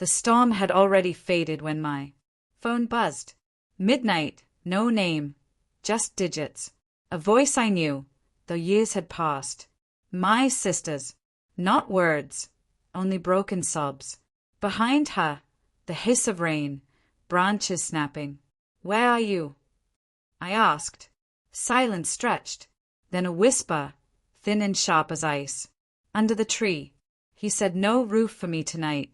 The storm had already faded when my phone buzzed. Midnight, no name, just digits. A voice I knew, though years had passed. My sister's. Not words, only broken sobs. Behind her, the hiss of rain, branches snapping. "Where are you?" I asked. Silence stretched, then a whisper, thin and sharp as ice. "Under the tree." He said, "No roof for me tonight."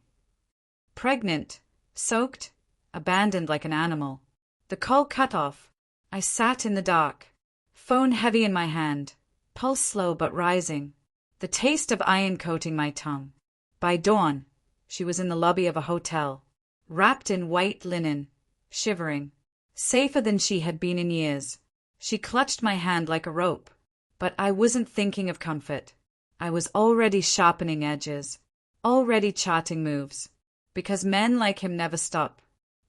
Pregnant, soaked, abandoned like an animal. The call cut off. I sat in the dark, phone heavy in my hand, pulse slow but rising, the taste of iron coating my tongue. By dawn, she was in the lobby of a hotel, wrapped in white linen, shivering, safer than she had been in years. She clutched my hand like a rope, but I wasn't thinking of comfort. I was already sharpening edges, already charting moves, because men like him never stop.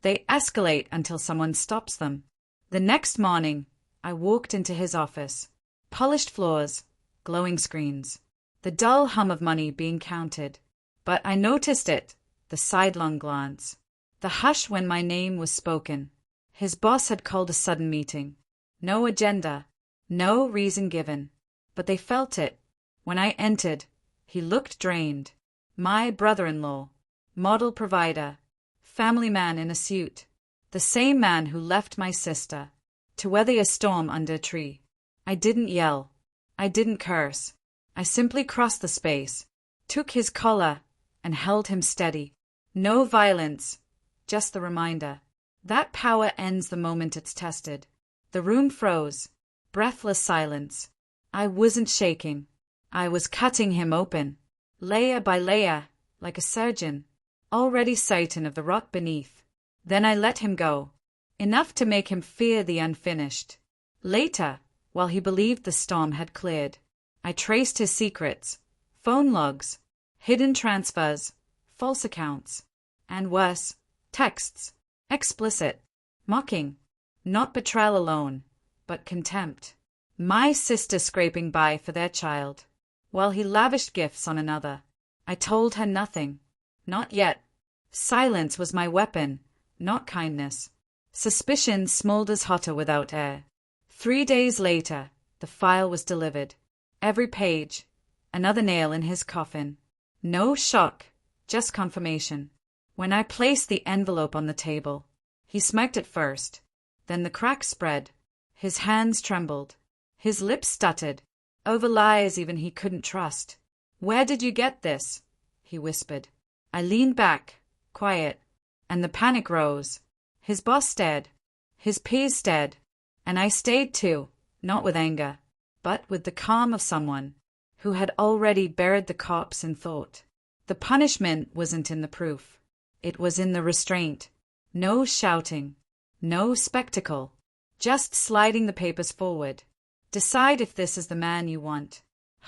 They escalate until someone stops them. The next morning, I walked into his office. Polished floors, glowing screens, the dull hum of money being counted. But I noticed it, the sidelong glance, the hush when my name was spoken. His boss had called a sudden meeting. No agenda, no reason given, but they felt it. When I entered, he looked drained. My brother-in-law, model provider, family man in a suit, the same man who left my sister to weather a storm under a tree. I didn't yell. I didn't curse. I simply crossed the space, took his collar, and held him steady. No violence, just the reminder. That power ends the moment it's tested. The room froze, breathless silence. I wasn't shaking. I was cutting him open, layer by layer, like a surgeon, already certain of the rot beneath. Then I let him go, enough to make him fear the unfinished. Later, while he believed the storm had cleared, I traced his secrets, phone logs, hidden transfers, false accounts, and worse, texts, explicit, mocking, not betrayal alone, but contempt. My sister scraping by for their child, while he lavished gifts on another. I told her nothing. Not yet. Silence was my weapon, not kindness. Suspicion smolders hotter without air. 3 days later, the file was delivered. Every page, another nail in his coffin. No shock, just confirmation. When I placed the envelope on the table, he smirked at first. Then the cracks spread. His hands trembled. His lips stuttered, over lies even he couldn't trust. "Where did you get this?" he whispered. I leaned back, quiet, and the panic rose. His boss stared. His peers stared. And I stayed too, not with anger, but with the calm of someone who had already buried the corpse in thought. The punishment wasn't in the proof. It was in the restraint. No shouting, no spectacle, just sliding the papers forward. Decide if this is the man you want.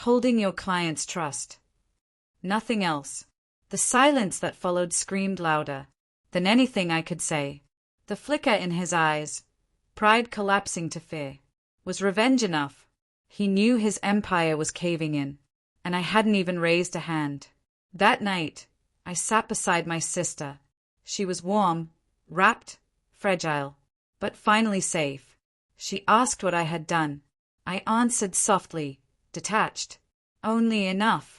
Holding your client's trust. Nothing else. The silence that followed screamed louder than anything I could say. The flicker in his eyes, pride collapsing to fear, was revenge enough. He knew his empire was caving in, and I hadn't even raised a hand. That night, I sat beside my sister. She was warm, wrapped, fragile, but finally safe. She asked what I had done. I answered softly, detached. Only enough.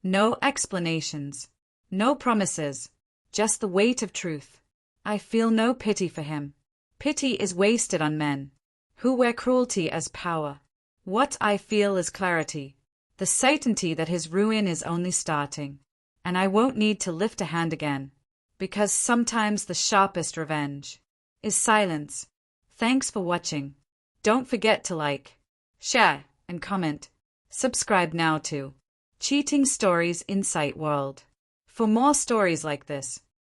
No explanations, no promises, just the weight of truth. I feel no pity for him. Pity is wasted on men who wear cruelty as power. What I feel is clarity, the certainty that his ruin is only starting, and I won't need to lift a hand again, because sometimes the sharpest revenge is silence. Thanks for watching. Don't forget to like, share, and comment. Subscribe now to Cheating Stories Insight World for more stories like this.